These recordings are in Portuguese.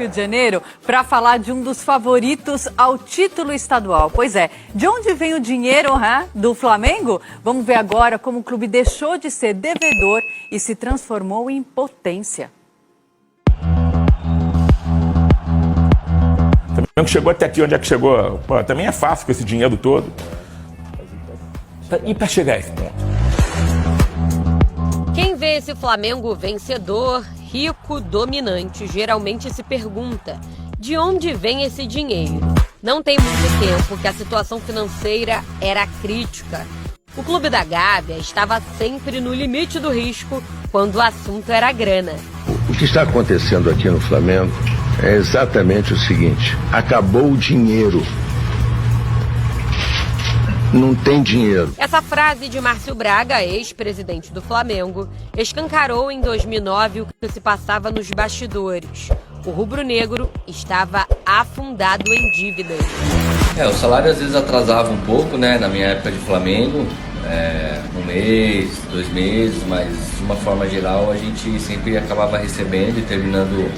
Rio de Janeiro para falar de um dos favoritos ao título estadual. Pois é, de onde vem o dinheiro do Flamengo? Vamos ver agora como o clube deixou de ser devedor e se transformou em potência. Também chegou até aqui, onde é que chegou? Pô, também é fácil com esse dinheiro todo. E para chegar a esse ponto? Quem vê esse Flamengo vencedor, rico, dominante, geralmente se pergunta: de onde vem esse dinheiro? Não tem muito tempo que a situação financeira era crítica. O Clube da Gávea estava sempre no limite do risco quando o assunto era grana. O que está acontecendo aqui no Flamengo é exatamente o seguinte: acabou o dinheiro. Não tem dinheiro. Essa frase de Márcio Braga, ex-presidente do Flamengo, escancarou em 2009 o que se passava nos bastidores. O rubro-negro estava afundado em dívidas. O salário às vezes atrasava um pouco, né, na minha época de Flamengo, um mês, 2 meses, mas de uma forma geral a gente sempre acabava recebendo e terminando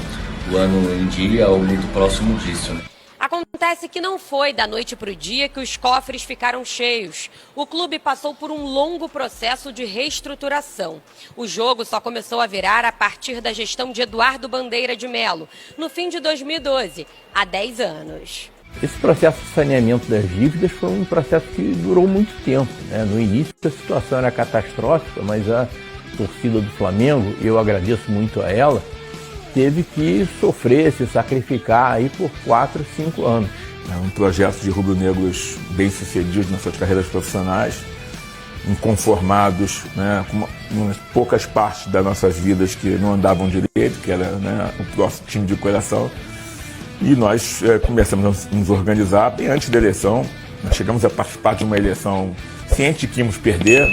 o ano em dia ou muito próximo disso, né? Acontece que não foi da noite para o dia que os cofres ficaram cheios. O clube passou por um longo processo de reestruturação. O jogo só começou a virar a partir da gestão de Eduardo Bandeira de Melo, no fim de 2012, há 10 anos. Esse processo de saneamento das dívidas foi um processo que durou muito tempo, né? No início a situação era catastrófica, mas a torcida do Flamengo, eu agradeço muito a ela, teve que sofrer, se sacrificar aí por 4, 5 anos. É um projeto de rubro-negros bem-sucedidos nas suas carreiras profissionais, inconformados, né, com umas poucas partes das nossas vidas que não andavam direito, que era, né, o nosso time de coração. E nós começamos a nos organizar bem antes da eleição. Nós chegamos a participar de uma eleição ciente que íamos perder,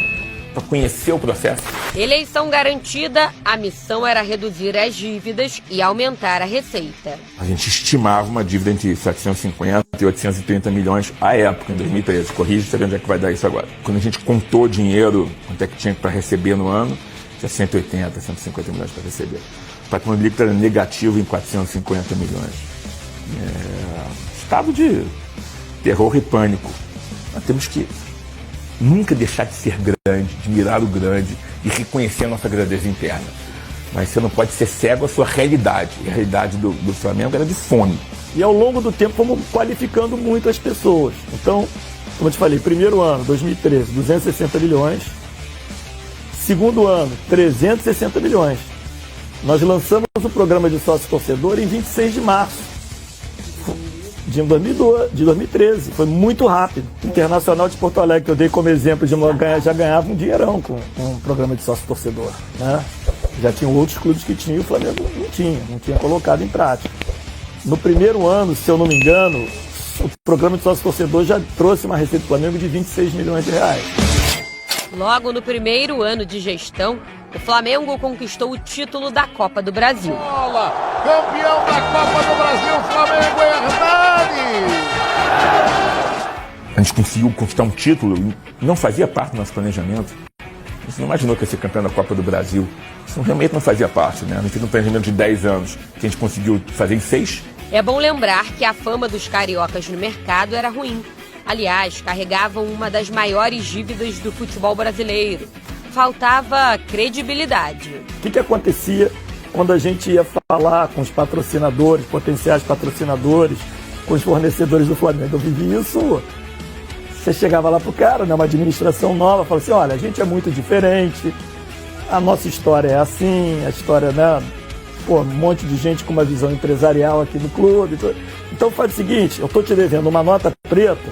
para conhecer o processo. Eleição garantida, a missão era reduzir as dívidas e aumentar a receita. A gente estimava uma dívida entre 750 e 830 milhões à época, em 2013. Corrige, sabe onde é que vai dar isso agora. Quando a gente contou o dinheiro, quanto é que tinha para receber no ano, tinha 180, 150 milhões para receber. O patrimônio líquido era negativo em 450 milhões. Estado de terror e pânico. Nós temos que nunca deixar de ser grande, de mirar o grande e reconhecer a nossa grandeza interna. Mas você não pode ser cego à sua realidade. E a realidade do Flamengo era de fome. E ao longo do tempo fomos qualificando muito as pessoas. Então, como eu te falei, primeiro ano, 2013, 260 milhões. Segundo ano, 360 milhões. Nós lançamos o programa de sócio-torcedor em 26 de março. De 2013, foi muito rápido. Internacional de Porto Alegre, que eu dei como exemplo, já ganhava um dinheirão com um programa de sócio-torcedor, né? Já tinham outros clubes que tinham, o Flamengo não tinha colocado em prática. No primeiro ano, se eu não me engano, o programa de sócio-torcedor já trouxe uma receita do Flamengo de 26 milhões de reais. Logo no primeiro ano de gestão, o Flamengo conquistou o título da Copa do Brasil. Bola, campeão da Copa do Brasil, Flamengo, é verdade! A gente conseguiu conquistar um título e não fazia parte do nosso planejamento. A gente não imaginou que ia ser campeão da Copa do Brasil. Isso realmente não fazia parte, né? A gente fez um planejamento de 10 anos, que a gente conseguiu fazer em 6. É bom lembrar que a fama dos cariocas no mercado era ruim. Aliás, carregavam uma das maiores dívidas do futebol brasileiro. Faltava credibilidade. O que acontecia quando a gente ia falar com os patrocinadores, potenciais patrocinadores, com os fornecedores do Flamengo? Eu vivi isso. Você chegava lá pro cara, né, uma administração nova, falava assim: olha, a gente é muito diferente, a nossa história é assim, a história, né? Um monte de gente com uma visão empresarial aqui no clube. Então faz o seguinte, eu estou te devendo uma nota preta,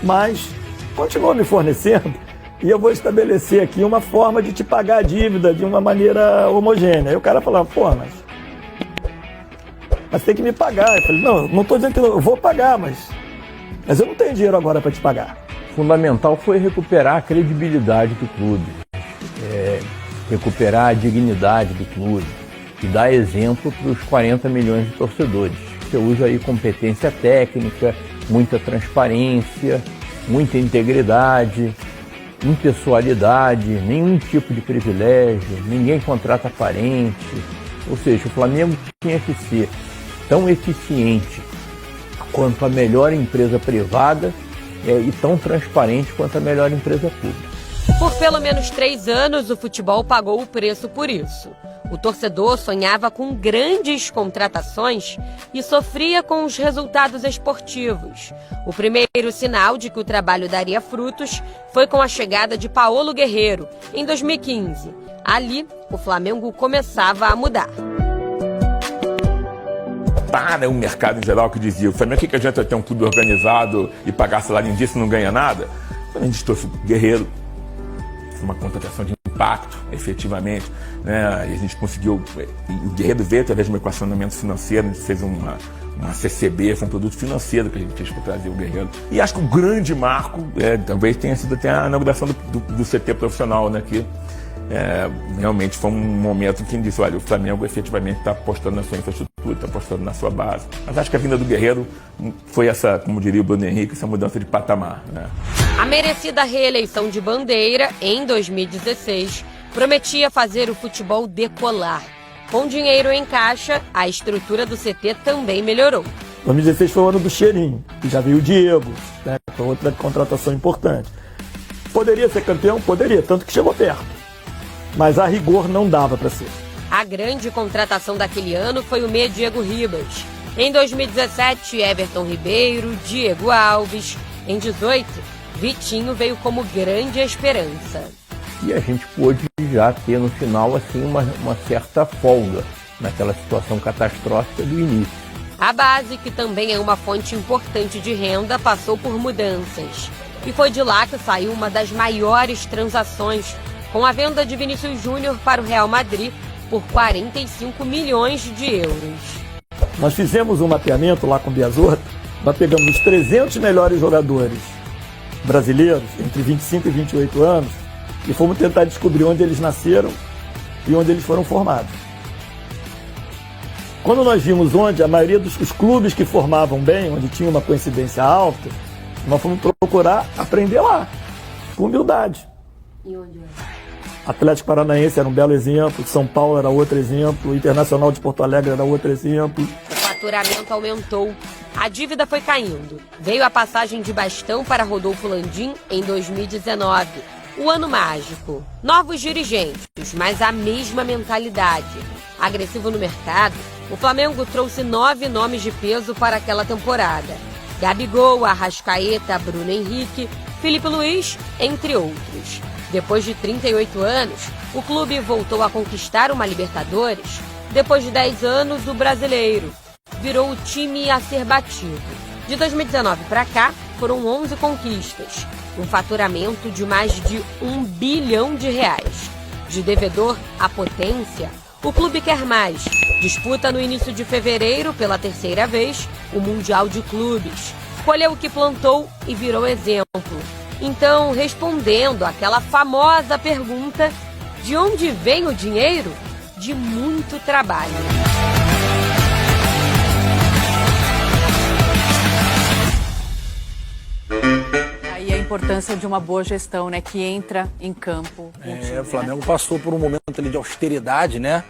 mas continua me fornecendo e eu vou estabelecer aqui uma forma de te pagar a dívida de uma maneira homogênea. Aí o cara falava: mas tem que me pagar. Eu falei: não estou dizendo que eu vou pagar, mas eu não tenho dinheiro agora para te pagar. Fundamental foi recuperar a credibilidade do clube, recuperar a dignidade do clube e dar exemplo para os 40 milhões de torcedores. Você usa aí competência técnica, muita transparência, muita integridade, impessoalidade, nenhum tipo de privilégio, ninguém contrata parente. Ou seja, o Flamengo tinha que ser tão eficiente quanto a melhor empresa privada e tão transparente quanto a melhor empresa pública. Por pelo menos 3 anos, o futebol pagou o preço por isso. O torcedor sonhava com grandes contratações e sofria com os resultados esportivos. O primeiro sinal de que o trabalho daria frutos foi com a chegada de Paulo Guerreiro, em 2015. Ali, o Flamengo começava a mudar. Para o mercado em geral que dizia, o Flamengo, o que adianta ter um clube organizado e pagar salário em dia se não ganha nada? Quando a gente trouxe o Guerreiro, uma contratação de impacto, efetivamente, né? E a gente conseguiu, o Guerreiro veio através de um equacionamento financeiro, a gente fez uma CCB, foi um produto financeiro que a gente fez para trazer o Guerreiro. E acho que o grande marco, talvez tenha sido até a inauguração do CT profissional, né? Que realmente foi um momento em que disse, olha, o Flamengo efetivamente está apostando na sua infraestrutura, está apostando na sua base. Mas acho que a vinda do Guerreiro foi essa, como diria o Bruno Henrique, essa mudança de patamar, né? A merecida reeleição de Bandeira, em 2016, prometia fazer o futebol decolar. Com dinheiro em caixa, a estrutura do CT também melhorou. 2016 foi o ano do cheirinho, e já veio o Diego, né? Foi outra contratação importante. Poderia ser campeão? Poderia, tanto que chegou perto. Mas a rigor não dava para ser. A grande contratação daquele ano foi o meia Diego Ribas. Em 2017, Everton Ribeiro, Diego Alves. Em 2018, Vitinho veio como grande esperança. E a gente pôde já ter no final assim uma certa folga naquela situação catastrófica do início. A base, que também é uma fonte importante de renda, passou por mudanças. E foi de lá que saiu uma das maiores transações, com a venda de Vinícius Júnior para o Real Madrid por 45 milhões de euros. Nós fizemos um mapeamento lá com o Biazorra, nós pegamos os 300 melhores jogadores brasileiros, entre 25 e 28 anos, e fomos tentar descobrir onde eles nasceram e onde eles foram formados. Quando nós vimos onde a maioria dos clubes que formavam bem, onde tinha uma coincidência alta, nós fomos procurar aprender lá, com humildade. E onde é? Atlético Paranaense era um belo exemplo, São Paulo era outro exemplo, Internacional de Porto Alegre era outro exemplo. O faturamento aumentou, a dívida foi caindo. Veio a passagem de bastão para Rodolfo Landim em 2019. O ano mágico. Novos dirigentes, mas a mesma mentalidade. Agressivo no mercado, o Flamengo trouxe 9 nomes de peso para aquela temporada. Gabigol, Arrascaeta, Bruno Henrique, Felipe Luiz, entre outros. Depois de 38 anos, o clube voltou a conquistar uma Libertadores. Depois de 10 anos, o Brasileiro. Virou o time a ser batido. De 2019 para cá, foram 11 conquistas. Um faturamento de mais de R$1 bilhão. De devedor à potência, o clube quer mais. Disputa no início de fevereiro, pela 3ª vez, o Mundial de Clubes. Colheu o que plantou e virou exemplo. Então, respondendo àquela famosa pergunta, de onde vem o dinheiro? De muito trabalho. Aí a importância de uma boa gestão, né, que entra em campo. O Flamengo passou por um momento ali de austeridade, né?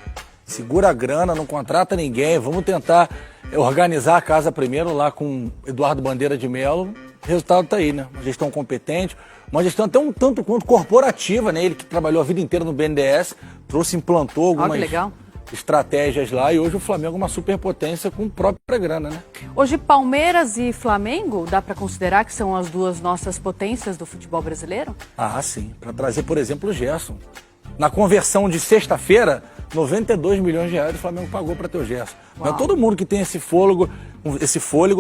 Segura a grana, não contrata ninguém, vamos tentar organizar a casa primeiro lá com Eduardo Bandeira de Melo. O resultado está aí, né? Uma gestão competente, uma gestão até um tanto quanto corporativa, né? Ele que trabalhou a vida inteira no BNDES, implantou algumas estratégias lá e hoje o Flamengo é uma superpotência com própria grana, né? Hoje Palmeiras e Flamengo, dá para considerar que são as duas nossas potências do futebol brasileiro? Ah, sim. Para trazer, por exemplo, o Gerson. Na conversão de sexta-feira, 92 milhões de reais o Flamengo pagou para ter o Gerson. Não é todo mundo que tem esse fôlego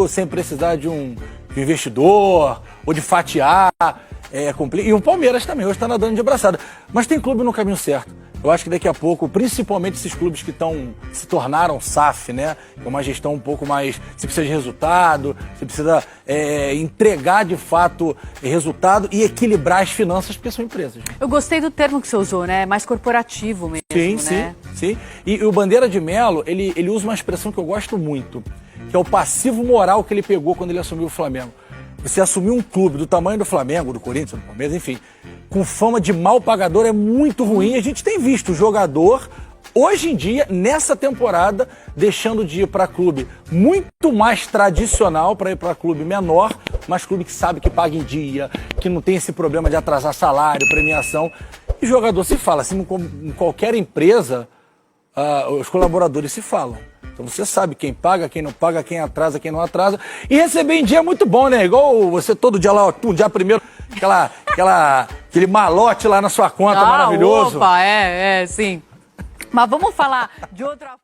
sem precisar de um investidor ou de fatiar. E o Palmeiras também, hoje está nadando de braçada. Mas tem clube no caminho certo. Eu acho que daqui a pouco, principalmente esses clubes que se tornaram SAF, né? É uma gestão um pouco mais... Você precisa de resultado, você precisa entregar de fato resultado e equilibrar as finanças, porque são empresas. Eu gostei do termo que você usou, né? Mais corporativo mesmo, né? Sim. E o Bandeira de Melo, ele usa uma expressão que eu gosto muito, que é o passivo moral que ele pegou quando ele assumiu o Flamengo. Você assumir um clube do tamanho do Flamengo, do Corinthians, do Palmeiras, enfim, com fama de mal pagador é muito ruim. A gente tem visto o jogador hoje em dia, nessa temporada, deixando de ir para clube muito mais tradicional para ir para clube menor, mas clube que sabe que paga em dia, que não tem esse problema de atrasar salário, premiação. E jogador se fala, assim, em qualquer empresa, os colaboradores se falam. Então você sabe quem paga, quem não paga, quem atrasa, quem não atrasa. E receber em dia é muito bom, né? Igual você todo dia lá, dia primeiro, aquele malote lá na sua conta maravilhoso. Opa, sim. Mas vamos falar de outra